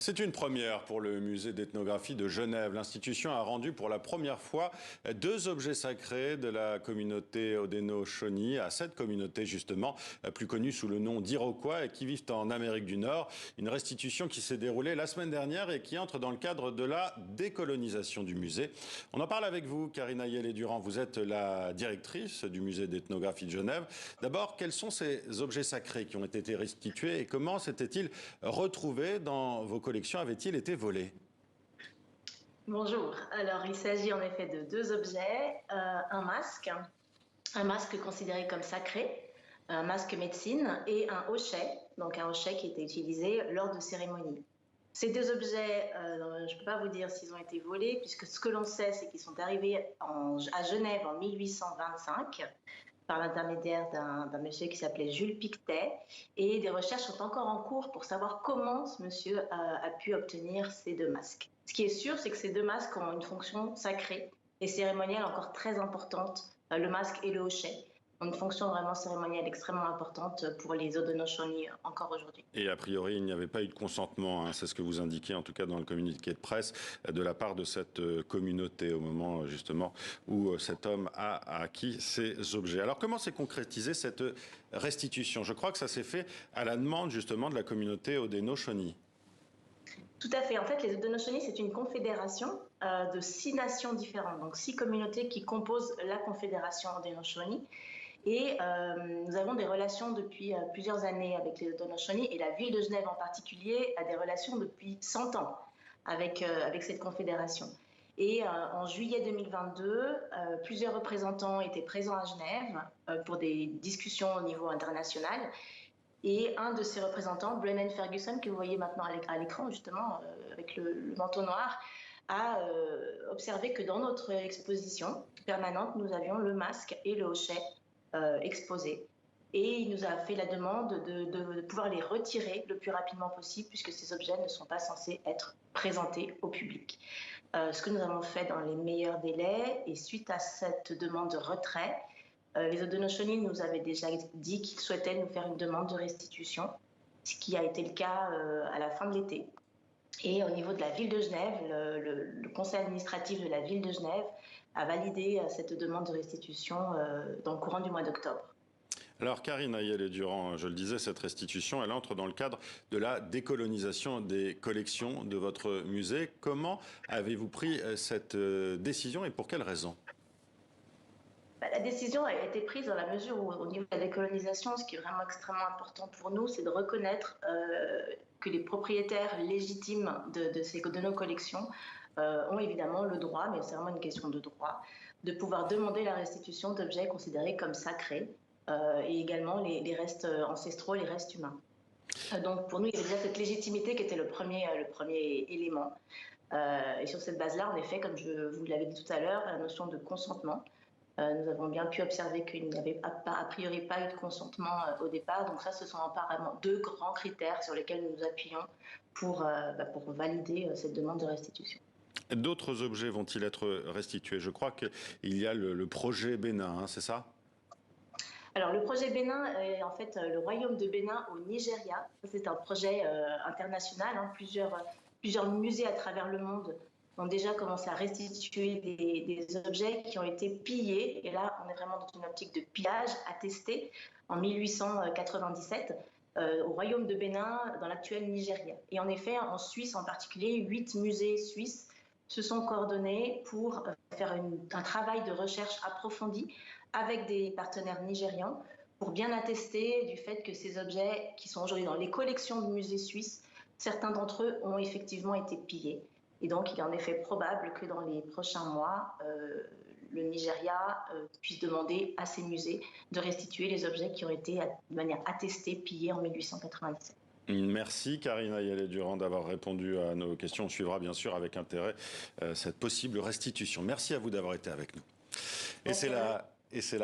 C'est une première pour le musée d'ethnographie de Genève. L'institution a rendu pour la première fois deux objets sacrés de la communauté Haudenosaunee à cette communauté justement, plus connue sous le nom d'Iroquois et qui vivent en Amérique du Nord. Une restitution qui s'est déroulée la semaine dernière et qui entre dans le cadre de la décolonisation du musée. On en parle avec vous, Karina Yellé-Durand. Vous êtes la directrice du musée d'ethnographie de Genève. D'abord, quels sont ces objets sacrés qui ont été restitués et comment s'étaient-ils retrouvés dans vos collections? Avait-il été volé? Bonjour, alors il s'agit en effet de deux objets, un masque considéré comme sacré, un masque médecine et un hochet, donc un hochet qui était utilisé lors de cérémonies. Ces deux objets, je ne peux pas vous dire s'ils ont été volés, puisque ce que l'on sait, c'est qu'ils sont arrivés à Genève en 1825, par l'intermédiaire d'un monsieur qui s'appelait Jules Pictet, et des recherches sont encore en cours pour savoir comment ce monsieur a pu obtenir ces deux masques. Ce qui est sûr, c'est que ces deux masques ont une fonction sacrée et cérémonielle encore très importante, le masque et le hochet ont une fonction vraiment cérémonielle extrêmement importante pour les Haudenosaunee encore aujourd'hui. Et a priori, il n'y avait pas eu de consentement, hein, c'est ce que vous indiquez en tout cas dans le communiqué de presse, de la part de cette communauté au moment justement où cet homme a acquis ces objets. Alors comment s'est concrétisée cette restitution? Je crois que ça s'est fait à la demande justement de la communauté Haudenosaunee. Tout à fait. En fait, les Haudenosaunee, c'est une confédération de 6 nations différentes, donc 6 communautés qui composent la confédération Haudenosaunee. Et nous avons des relations depuis plusieurs années avec les Haudenosaunee et la ville de Genève en particulier a des relations depuis 100 ans avec cette confédération. Et en juillet 2022, plusieurs représentants étaient présents à Genève pour des discussions au niveau international. Et un de ces représentants, Brennan Ferguson, que vous voyez maintenant à l'écran justement avec le manteau noir, a observé que dans notre exposition permanente, nous avions le masque et le hochet exposés. Et il nous a fait la demande de pouvoir les retirer le plus rapidement possible puisque ces objets ne sont pas censés être présentés au public. Ce que nous avons fait dans les meilleurs délais et suite à cette demande de retrait, les Haudenosaunee nous avaient déjà dit qu'ils souhaitaient nous faire une demande de restitution, ce qui a été le cas à la fin de l'été. Et au niveau de la ville de Genève, le conseil administratif de la ville de Genève a validé cette demande de restitution dans le courant du mois d'octobre. Alors Karina Yellé-Durand, je le disais, cette restitution, elle entre dans le cadre de la décolonisation des collections de votre musée. Comment avez-vous pris cette décision et pour quelles raisons? La décision a été prise dans la mesure où, au niveau de la décolonisation, ce qui est vraiment extrêmement important pour nous, c'est de reconnaître que les propriétaires légitimes de nos collections ont évidemment le droit, mais c'est vraiment une question de droit, de pouvoir demander la restitution d'objets considérés comme sacrés et également les restes ancestraux, les restes humains. Donc pour nous, il y avait déjà cette légitimité qui était le premier élément. Et sur cette base-là, en effet, comme je vous l'avais dit tout à l'heure, la notion de consentement. Nous avons bien pu observer qu'il n'y avait a priori pas eu de consentement au départ. Donc ça, ce sont apparemment deux grands critères sur lesquels nous nous appuyons pour valider cette demande de restitution. D'autres objets vont-ils être restitués? Je crois qu'il y a le projet Bénin, hein, c'est ça? Alors le projet Bénin est en fait le royaume de Bénin au Nigeria. C'est un projet international, hein, plusieurs musées à travers le monde ont déjà commencé à restituer des objets qui ont été pillés. Et là, on est vraiment dans une optique de pillage attesté en 1897 au royaume de Bénin, dans l'actuel Nigeria. Et en effet, en Suisse en particulier, 8 musées suisses se sont coordonnés pour faire un travail de recherche approfondi avec des partenaires nigérians pour bien attester du fait que ces objets qui sont aujourd'hui dans les collections de musées suisses, certains d'entre eux ont effectivement été pillés. Et donc, il est en effet probable que dans les prochains mois, le Nigeria puisse demander à ces musées de restituer les objets qui ont été de manière attestée pillés en 1897. Merci Karina Yellé-Durand d'avoir répondu à nos questions. On suivra bien sûr avec intérêt cette possible restitution. Merci à vous d'avoir été avec nous. Et c'est la